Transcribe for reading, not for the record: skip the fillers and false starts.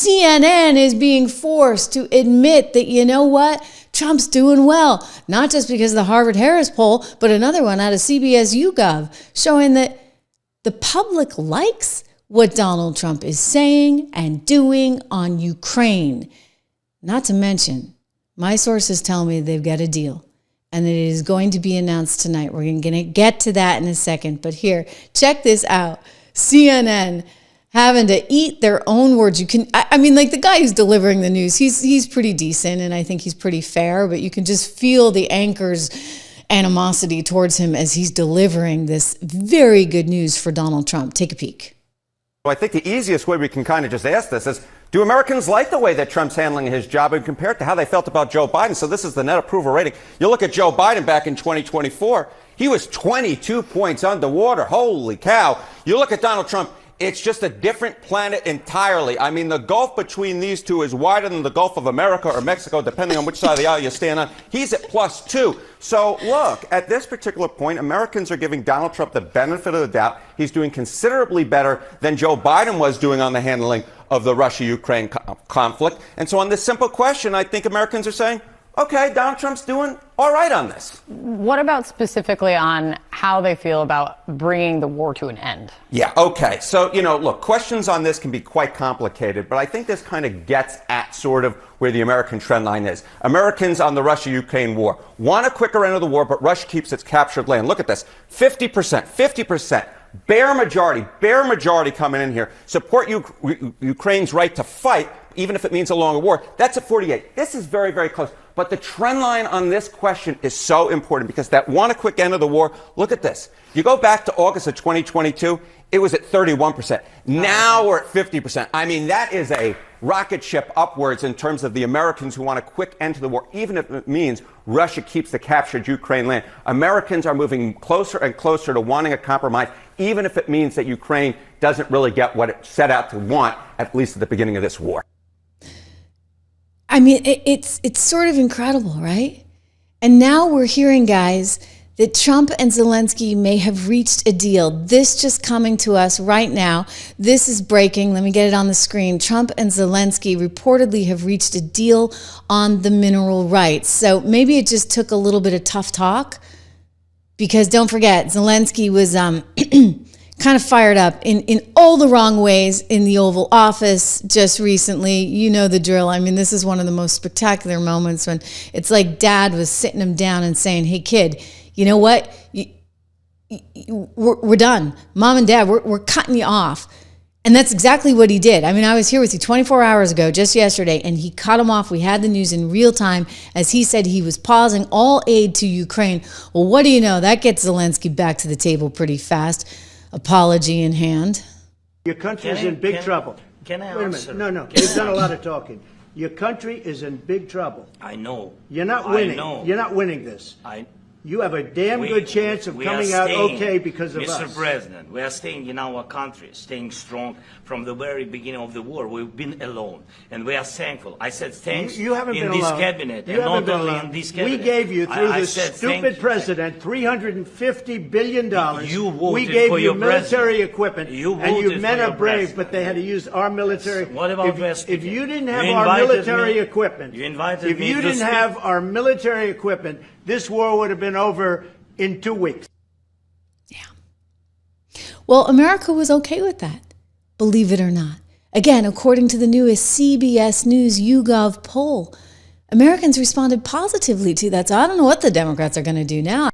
CNN is being forced to admit that, you know what? Trump's doing well, not just because of the Harvard-Harris poll, but another one out of CBS YouGov showing that the public likes what Donald Trump is saying and doing on Ukraine. Not to mention, my sources tell me they've got a deal and that it is going to be announced tonight. We're going to get to that in a second. But here, check this out. CNN having to eat their own words. I mean, like the guy who's delivering the news, he's pretty decent and I think he's pretty fair, but you can just feel the anchor's animosity towards him as he's delivering this very good news for Donald Trump. Take a peek. Well, I think the easiest way we can kind of just ask this is, do Americans like the way that Trump's handling his job and compare it to how they felt about Joe Biden? So this is the net approval rating. You look at Joe Biden back in 2024, he was 22 points underwater. Holy cow. You look at Donald Trump, it's just a different planet entirely. I mean, the gulf between these two is wider than the Gulf of America or Mexico, depending on which side of the aisle you stand on. He's at +2. So look, at this particular point, Americans are giving Donald Trump the benefit of the doubt. He's doing considerably better than Joe Biden was doing on the handling of the Russia-Ukraine conflict. And so on this simple question, I think Americans are saying, okay, Donald Trump's doing all right on this. What about specifically on how they feel about bringing the war to an end? Yeah, okay. So, look, questions on this can be quite complicated, but I think this kind of gets at sort of where the American trend line is. Americans on the Russia-Ukraine war want a quicker end of the war, but Russia keeps its captured land. Look at this, 50%. Bare majority coming in here. Support Ukraine's right to fight, even if it means a longer war. That's at 48. This is very, very close. But the trend line on this question is so important because that want a quick end of the war, look at this. You go back to August of 2022, it was at 31%. Now we're at 50%. I mean, that is a rocket ship upwards in terms of the Americans who want a quick end to the war, even if it means Russia keeps the captured Ukraine land. Americans are moving closer and closer to wanting a compromise, even if it means that Ukraine doesn't really get what it set out to want, at least at the beginning of this war. I mean, it's sort of incredible, right? And now we're hearing, guys, that Trump and Zelensky may have reached a deal. This just coming to us right now. This is breaking. Let me get it on the screen. Trump and Zelensky reportedly have reached a deal on the mineral rights. So maybe it just took a little bit of tough talk because don't forget, Zelensky was kind of fired up in all the wrong ways in the Oval Office just recently. You know the drill. I mean, this is one of the most spectacular moments when it's like dad was sitting him down and saying, hey, kid, you know what? We're done. Mom and dad, we're cutting you off. And that's exactly what he did. I mean, I was here with you 24 hours ago, just yesterday, and he cut him off. We had the news in real time as he said he was pausing all aid to Ukraine. Well, what do you know? That gets Zelensky back to the table pretty fast. Apology in hand. Your country is in big trouble. Can I Wait a answer? minute. No. You've done a lot of talking. Your country is in big trouble. I know. You're not winning. I know. You're not winning this. You have a damn good chance of coming out okay because of us. Mr. President, we are staying in our country, staying strong from the very beginning of the war. We've been alone, and we are thankful. I said thanks you haven't in been this alone. cabinet, You and haven't not been only alone. in this cabinet. We gave you, through I this said stupid president, $350 billion. You voted we gave for you your military president. equipment, You and you voted men for are your brave, president. but they had to use our military. What about if you didn't have You our invited military me. equipment, You invited if me you to didn't speak. have our military equipment, this war would have been over in 2 weeks. Yeah. Well, America was okay with that, believe it or not. Again, according to the newest CBS News YouGov poll, Americans responded positively to that. So I don't know what the Democrats are going to do now.